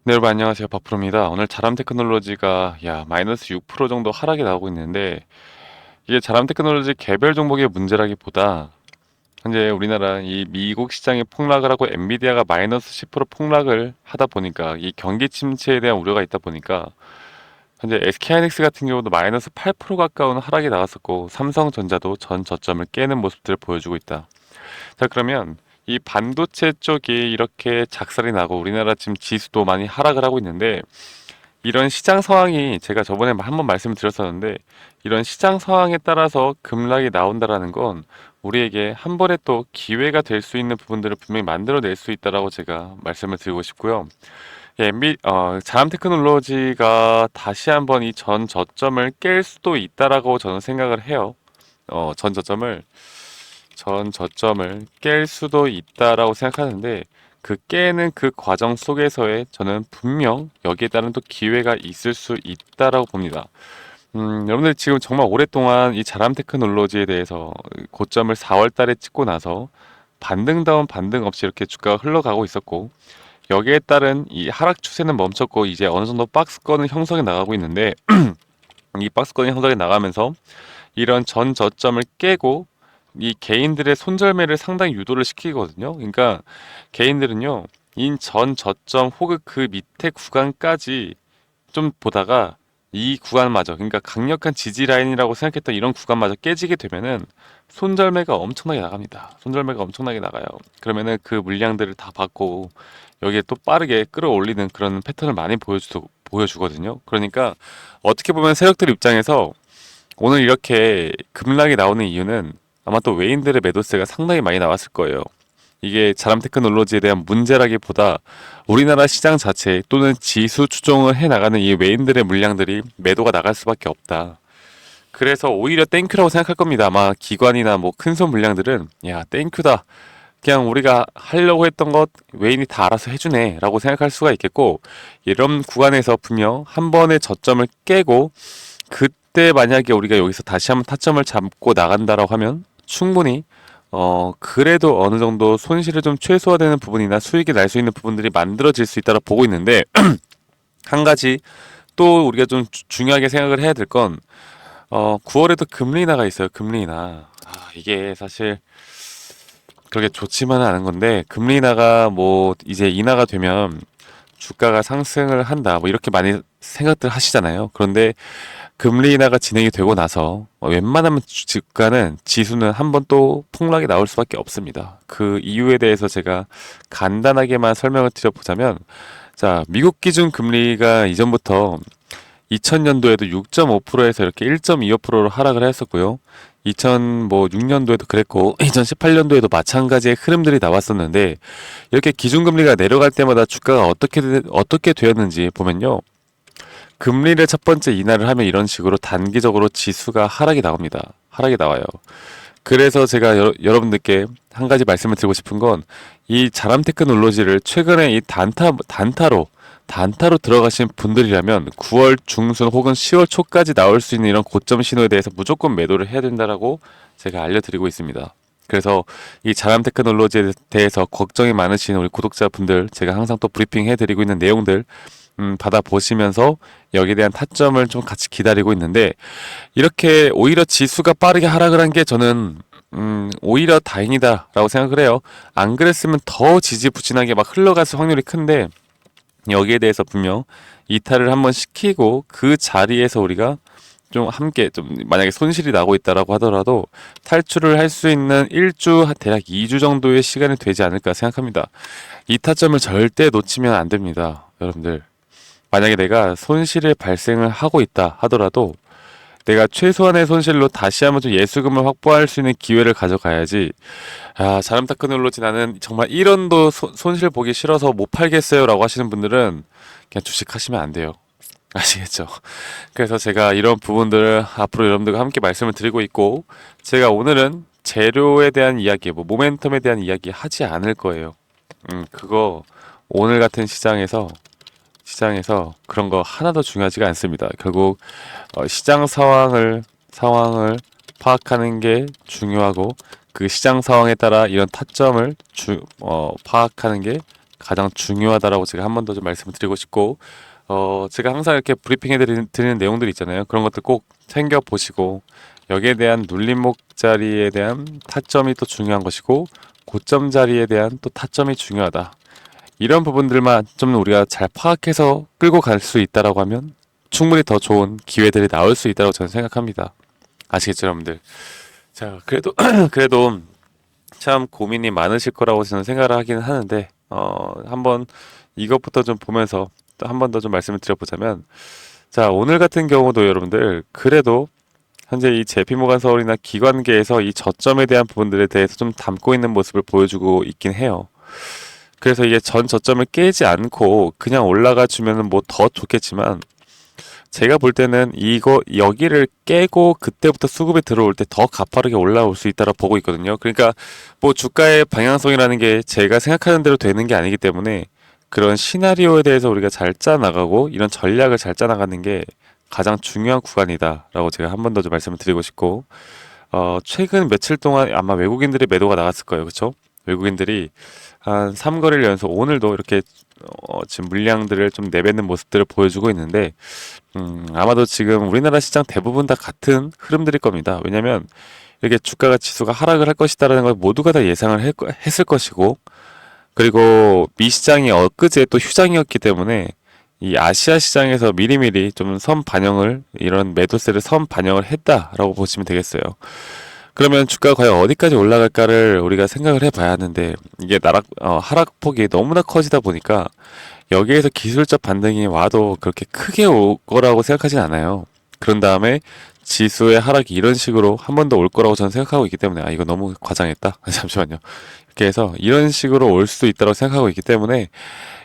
네, 여러분 안녕하세요. 박프로입니다. 오늘 자람 테크놀로지가 마이너스 6% 정도 하락이 나오고 있는데 이게 자람 테크놀로지 개별 종목의 문제라기보다 현재 우리나라 이 미국 시장이 폭락을 하고 엔비디아가 마이너스 10% 폭락을 하다 보니까 이 경기 침체에 대한 우려가 있다 보니까 현재 SK하이닉스 같은 경우도 마이너스 8% 가까운 하락이 나왔었고 삼성전자도 전 저점을 깨는 모습들을 보여주고 있다. 자, 그러면 이 반도체 쪽이 이렇게 작살이 나고 우리나라 지금 지수도 많이 하락을 하고 있는데 이런 시장 상황이 제가 저번에 한번 말씀을 드렸었는데 이런 시장 상황에 따라서 급락이 나온다라는 건 우리에게 한 번에 또 기회가 될 수 있는 부분들을 분명히 만들어낼 수 있다라고 제가 말씀을 드리고 싶고요. 자람 테크놀로지가 다시 한번 이 전 저점을 깰 수도 있다라고 저는 생각을 해요. 전 저점을 깰 수도 있다라고 생각하는데 그 깨는 그 과정 속에서의 저는 분명 여기에 따른 또 기회가 있을 수 있다라고 봅니다. 여러분들 지금 정말 오랫동안 이 자람 테크놀로지에 대해서 고점을 4월 달에 찍고 나서 반등다운 반등 없이 이렇게 주가가 흘러가고 있었고 여기에 따른 이 하락 추세는 멈췄고 이제 어느 정도 박스권은 형성해 나가고 있는데 이 박스권이 형성해 나가면서 이런 전 저점을 깨고 이 개인들의 손절매를 상당히 유도를 시키거든요. 그러니까 개인들은요, 인 전 저점 혹은 그 밑에 구간까지 좀 보다가 이 구간마저, 그러니까 강력한 지지 라인이라고 생각했던 이런 구간마저 깨지게 되면은 손절매가 엄청나게 나갑니다. 손절매가 엄청나게 나가요. 그러면은 그 물량들을 다 받고 여기에 또 빠르게 끌어올리는 그런 패턴을 많이 보여주거든요. 그러니까 어떻게 보면 세력들 입장에서 오늘 이렇게 급락이 나오는 이유는 아마 또 외인들의 매도세가 상당히 많이 나왔을 거예요. 이게 자람 테크놀로지에 대한 문제라기보다 우리나라 시장 자체 또는 지수 추종을 해 나가는 이 외인들의 물량들이 매도가 나갈 수밖에 없다. 그래서 오히려 땡큐라고 생각할 겁니다. 아마 기관이나 뭐 큰손 물량들은 야 땡큐다. 그냥 우리가 하려고 했던 것 외인이 다 알아서 해주네 라고 생각할 수가 있겠고 이런 구간에서 분명 한 번의 저점을 깨고 그때 만약에 우리가 여기서 다시 한번 타점을 잡고 나간다라고 하면 충분히 그래도 어느 정도 손실을 좀 최소화되는 부분이나 수익이 날 수 있는 부분들이 만들어질 수 있다고 보고 있는데 한 가지 또 우리가 좀 중요하게 생각을 해야 될 건 9월에도 금리 인하가 있어요. 금리 인하. 이게 사실 그렇게 좋지만은 않은 건데 금리 인하가 뭐 이제 인하가 되면 주가가 상승을 한다 뭐 이렇게 많이 생각들 하시잖아요. 그런데 금리 인하가 진행이 되고 나서 웬만하면 주가는 지수는 한번 또 폭락이 나올 수밖에 없습니다. 그 이유에 대해서 제가 간단하게만 설명을 드려보자면 자 미국 기준 금리가 이전부터 2000년도에도 6.5%에서 이렇게 1.25%로 하락을 했었고요. 2006년도에도 그랬고 2018년도에도 마찬가지의 흐름들이 나왔었는데 이렇게 기준금리가 내려갈 때마다 주가가 어떻게 되었는지 보면요. 금리를 첫 번째 인하를 하면 이런 식으로 단기적으로 지수가 하락이 나옵니다. 하락이 나와요. 그래서 제가 여러분들께 한 가지 말씀을 드리고 싶은 건 이 자람 테크놀로지를 최근에 이 단타로 들어가신 분들이라면 9월 중순 혹은 10월 초까지 나올 수 있는 이런 고점 신호에 대해서 무조건 매도를 해야 된다라고 제가 알려드리고 있습니다. 그래서 이 자람 테크놀로지에 대해서 걱정이 많으신 우리 구독자분들 제가 항상 또 브리핑 해드리고 있는 내용들 받아보시면서 여기에 대한 타점을 좀 같이 기다리고 있는데 이렇게 오히려 지수가 빠르게 하락을 한 게 저는 오히려 다행이다라고 생각을 해요. 안 그랬으면 더 지지부진하게 막 흘러갔을 확률이 큰데 여기에 대해서 분명 이탈을 한번 시키고 그 자리에서 우리가 좀 함께 좀 만약에 손실이 나고 있다라고 하더라도 탈출을 할 수 있는 1주 대략 2주 정도의 시간이 되지 않을까 생각합니다. 이 타점을 절대 놓치면 안 됩니다. 여러분들 만약에 내가 손실을 발생을 하고 있다 하더라도 내가 최소한의 손실로 다시 한번 좀 예수금을 확보할 수 있는 기회를 가져가야지. 자람 테크놀로지 나는 정말 1원도 손실 보기 싫어서 못 팔겠어요 라고 하시는 분들은 그냥 주식하시면 안 돼요. 아시겠죠? 그래서 제가 이런 부분들을 앞으로 여러분들과 함께 말씀을 드리고 있고 제가 오늘은 재료에 대한 이야기, 뭐 모멘텀에 대한 이야기 하지 않을 거예요. 그거 오늘 같은 시장에서 그런 거 하나도 중요하지가 않습니다. 결국 시장 상황을 파악하는 게 중요하고 그 시장 상황에 따라 이런 타점을 파악하는 게 가장 중요하다라고 제가 한 번 더 좀 말씀을 드리고 싶고, 제가 항상 이렇게 브리핑해 드리는 내용들 있잖아요. 그런 것들 꼭 챙겨 보시고, 여기에 대한 눌림목 자리에 대한 타점이 또 중요한 것이고, 고점 자리에 대한 또 타점이 중요하다. 이런 부분들만 좀 우리가 잘 파악해서 끌고 갈 수 있다라고 하면 충분히 더 좋은 기회들이 나올 수 있다고 저는 생각합니다. 아시겠죠, 여러분들? 자, 그래도 그래도 참 고민이 많으실 거라고 저는 생각을 하기는 하는데, 한번 이것부터 좀 보면서 또 한 번 더 좀 말씀을 드려보자면, 자, 오늘 같은 경우도 여러분들 그래도 현재 이 JP모간 서울이나 기관계에서 이 저점에 대한 부분들에 대해서 좀 담고 있는 모습을 보여주고 있긴 해요. 그래서 이게 전 저점을 깨지 않고 그냥 올라가 주면은 뭐 더 좋겠지만, 제가 볼 때는 이거 여기를 깨고 그때부터 수급이 들어올 때 더 가파르게 올라올 수 있다고 보고 있거든요. 그러니까 뭐 주가의 방향성이라는 게 제가 생각하는 대로 되는 게 아니기 때문에 그런 시나리오에 대해서 우리가 잘 짜나가고 이런 전략을 잘 짜나가는 게 가장 중요한 구간이다라고 제가 한 번 더 좀 말씀을 드리고 싶고, 최근 며칠 동안 아마 외국인들의 매도가 나갔을 거예요. 그렇죠? 외국인들이 한 3거래일 연속 오늘도 이렇게 지금 물량들을 좀 내뱉는 모습들을 보여주고 있는데, 아마도 지금 우리나라 시장 대부분 다 같은 흐름들일 겁니다. 왜냐면 이렇게 주가가 지수가 하락을 할 것이다라는 걸 모두가 다 예상을 했을 것이고, 그리고 미 시장이 엊그제 또 휴장이었기 때문에 이 아시아 시장에서 미리미리 좀 선 반영을, 이런 매도세를 선 반영을 했다라고 보시면 되겠어요. 그러면 주가가 과연 어디까지 올라갈까를 우리가 생각을 해봐야 하는데, 이게 하락폭이 너무나 커지다 보니까 여기에서 기술적 반등이 와도 그렇게 크게 올 거라고 생각하진 않아요. 그런 다음에 지수의 하락이 이런 식으로 한 번 더 올 거라고 저는 생각하고 있기 때문에, 이거 너무 과장했다. 잠시만요. 이렇게 해서 이런 식으로 올 수도 있다고 생각하고 있기 때문에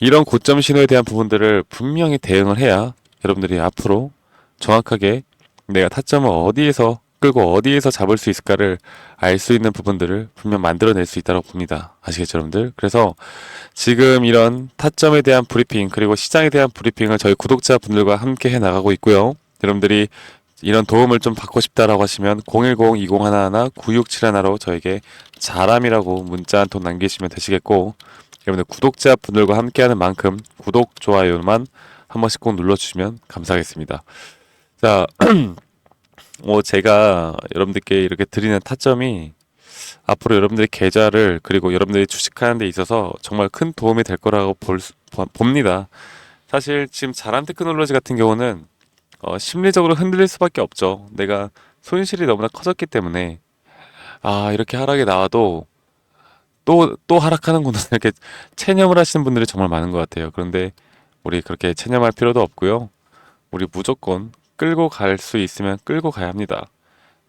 이런 고점 신호에 대한 부분들을 분명히 대응을 해야 여러분들이 앞으로 정확하게 내가 타점을 어디에서 끌고 어디에서 잡을 수 있을까를 알 수 있는 부분들을 분명 만들어낼 수 있다고 봅니다. 아시겠죠, 여러분들? 그래서 지금 이런 타점에 대한 브리핑, 그리고 시장에 대한 브리핑을 저희 구독자분들과 함께 해 나가고 있고요. 여러분들이 이런 도움을 좀 받고 싶다라고 하시면 010-2011-9671로 저에게 자람이라고 문자 한 통 남기시면 되시겠고, 여러분들 구독자분들과 함께하는 만큼 구독, 좋아요만 한 번씩 꼭 눌러주시면 감사하겠습니다. 자, 제가 여러분들께 이렇게 드리는 타점이 앞으로 여러분들의 계좌를, 그리고 여러분들이 주식하는 데 있어서 정말 큰 도움이 될 거라고 봅니다. 사실 지금 자람 테크놀로지 같은 경우는 심리적으로 흔들릴 수밖에 없죠. 내가 손실이 너무나 커졌기 때문에, 이렇게 하락이 나와도 또 하락하는구나 이렇게 체념을 하시는 분들이 정말 많은 것 같아요. 그런데 우리 그렇게 체념할 필요도 없고요. 우리 무조건 끌고 갈 수 있으면 끌고 가야 합니다.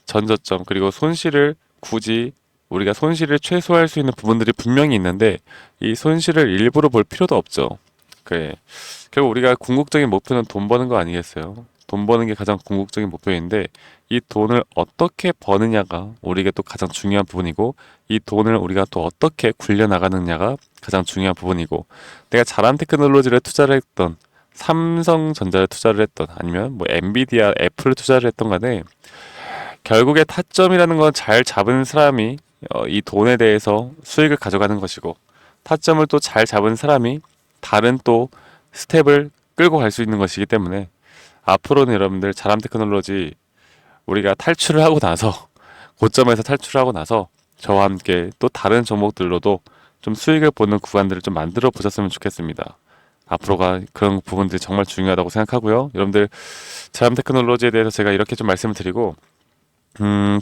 전저점, 그리고 손실을 굳이 우리가 손실을 최소화할 수 있는 부분들이 분명히 있는데 이 손실을 일부러 볼 필요도 없죠. 그래. 결국 우리가 궁극적인 목표는 돈 버는 거 아니겠어요? 돈 버는 게 가장 궁극적인 목표인데 이 돈을 어떻게 버느냐가 우리가 또 가장 중요한 부분이고, 이 돈을 우리가 또 어떻게 굴려 나가느냐가 가장 중요한 부분이고, 내가 잘한 테크놀로지를 투자를 했던, 삼성전자를 투자를 했던, 아니면 뭐 엔비디아, 애플을 투자를 했던 간에 결국에 타점이라는 건 잘 잡은 사람이 이 돈에 대해서 수익을 가져가는 것이고, 타점을 또 잘 잡은 사람이 다른 또 스텝을 끌고 갈 수 있는 것이기 때문에, 앞으로는 여러분들 자람 테크놀로지 우리가 탈출을 하고 나서 고점에서 탈출하고 나서 저와 함께 또 다른 종목들로도 좀 수익을 보는 구간들을 좀 만들어 보셨으면 좋겠습니다. 앞으로가 그런 부분들이 정말 중요하다고 생각하고요. 여러분들 자람 테크놀로지에 대해서 제가 이렇게 좀 말씀을 드리고,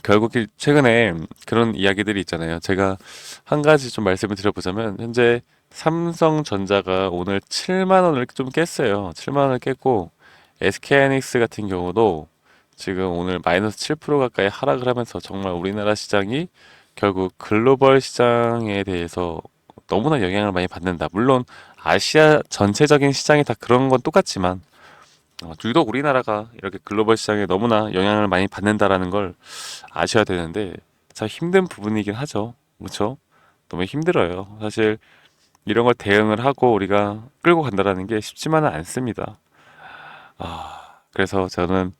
결국 최근에 그런 이야기들이 있잖아요. 제가 한 가지 좀 말씀을 드려보자면, 현재 삼성전자가 오늘 7만 원을 좀 깼어요. 7만 원을 깼고, SK하이닉스 같은 경우도 지금 오늘 마이너스 7% 가까이 하락을 하면서 정말 우리나라 시장이 결국 글로벌 시장에 대해서 너무나 영향을 많이 받는다. 물론 아시아 전체적인 시장이 다 그런 건 똑같지만, 유독 우리나라가 이렇게 글로벌 시장에 너무나 영향을 많이 받는다라는 걸 아셔야 되는데, 참 힘든 부분이긴 하죠. 그렇죠? 너무 힘들어요. 사실 이런 걸 대응을 하고 우리가 끌고 간다라는 게 쉽지만은 않습니다. 그래서 저는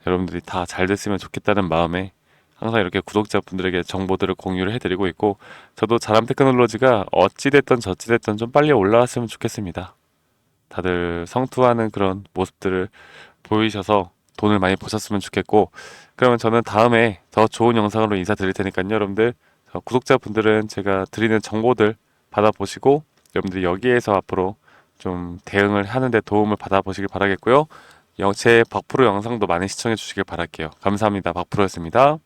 여러분들이 다 잘 됐으면 좋겠다는 마음에 항상 이렇게 구독자분들에게 정보들을 공유를 해드리고 있고, 저도 자람 테크놀로지가 어찌됐든 저찌됐든 좀 빨리 올라왔으면 좋겠습니다. 다들 성투하는 그런 모습들을 보이셔서 돈을 많이 버셨으면 좋겠고, 그러면 저는 다음에 더 좋은 영상으로 인사드릴 테니까요. 여러분들, 구독자분들은 제가 드리는 정보들 받아보시고, 여러분들이 여기에서 앞으로 좀 대응을 하는데 도움을 받아보시길 바라겠고요. 제 박프로 영상도 많이 시청해 주시길 바랄게요. 감사합니다. 박프로였습니다.